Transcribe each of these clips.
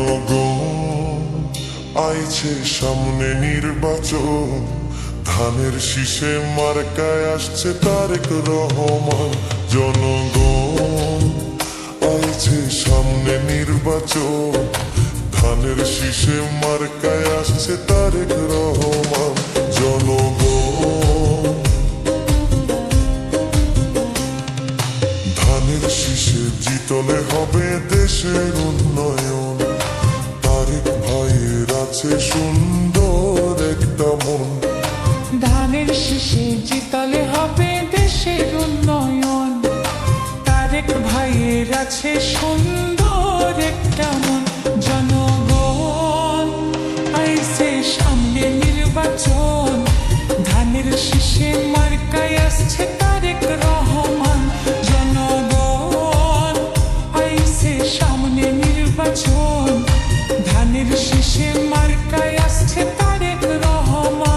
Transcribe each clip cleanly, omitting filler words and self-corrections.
জনগণ আইছে সামনে নির্বাচন, ধানের শীষে মার্কায় আসছে তারেক রহমান। জনগণ আইছে সামনে নির্বাচন, ধানের শীষে মার্কায় আসছে তারেক রহমান। জনগণ ধানের শীষে জিতলে হবে দেশের উন্নয়ন, তারেক ভাইয়ের আছে সুন্দর একটা মন। ধানের শীষে জিতলে হবে দেশের উন্নয়ন, তারেক ভাইয়ের আছে সুন্দর একটা মন। জনগণ আইছে সামনে নির্বাচন, ধানের শীষে মার্কায় আসছে তারেক রহমান। জনগণ আইছে সামনে নির্বাচন, ধানের শীষে মার্কায় আসছে তারেক রহমান।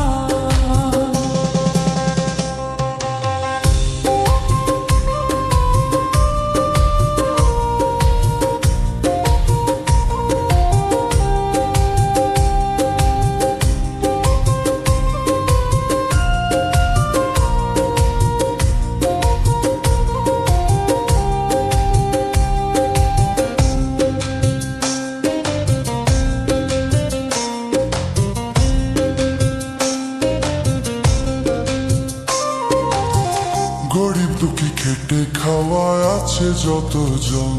গরিব দুঃখী খেটে খাওয়া আছে যতজন,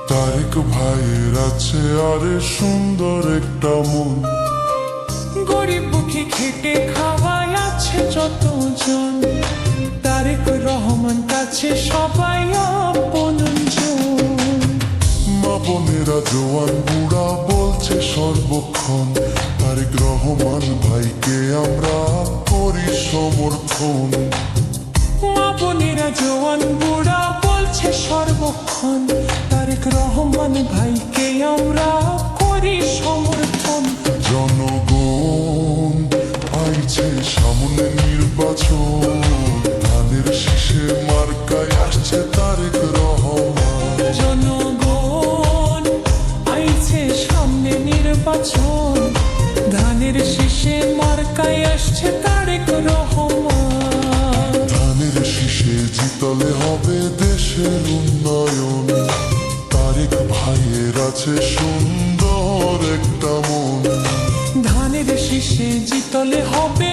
তারেক ভাইয়ের আছে আরে সুন্দর একটা মন। গরিব দুঃখী খেটে খাওয়ায় আছে যতজন, তারেক রহমান কাছে সবাই আপনজন। মা বোনেরা জোয়ান বুড়া বলছে সর্বক্ষণ, তারেক রহমান ভাইকে আমরা করি সমর্থন। মা বোনেরা জওয়ান বুড়া বলছে সর্বক্ষণ, তারেক রহমান ভাইকে আমরা করি সমর্থন। জনগণ আইছে সামনে নির্বাচন, ধানের শীষে মার্কায় আসছে তারেক রহমান। জনগণ আইছে সামনে নির্বাচন, ধানের শীষে মার্কায় আসছে তারেক রহমান। ধানের শীষে জিতলে হবে দেশের উন্নয়ন, তারেক ভাইয়ের আছে সুন্দর একটা মন। ধানের শীষে জিতলে হবে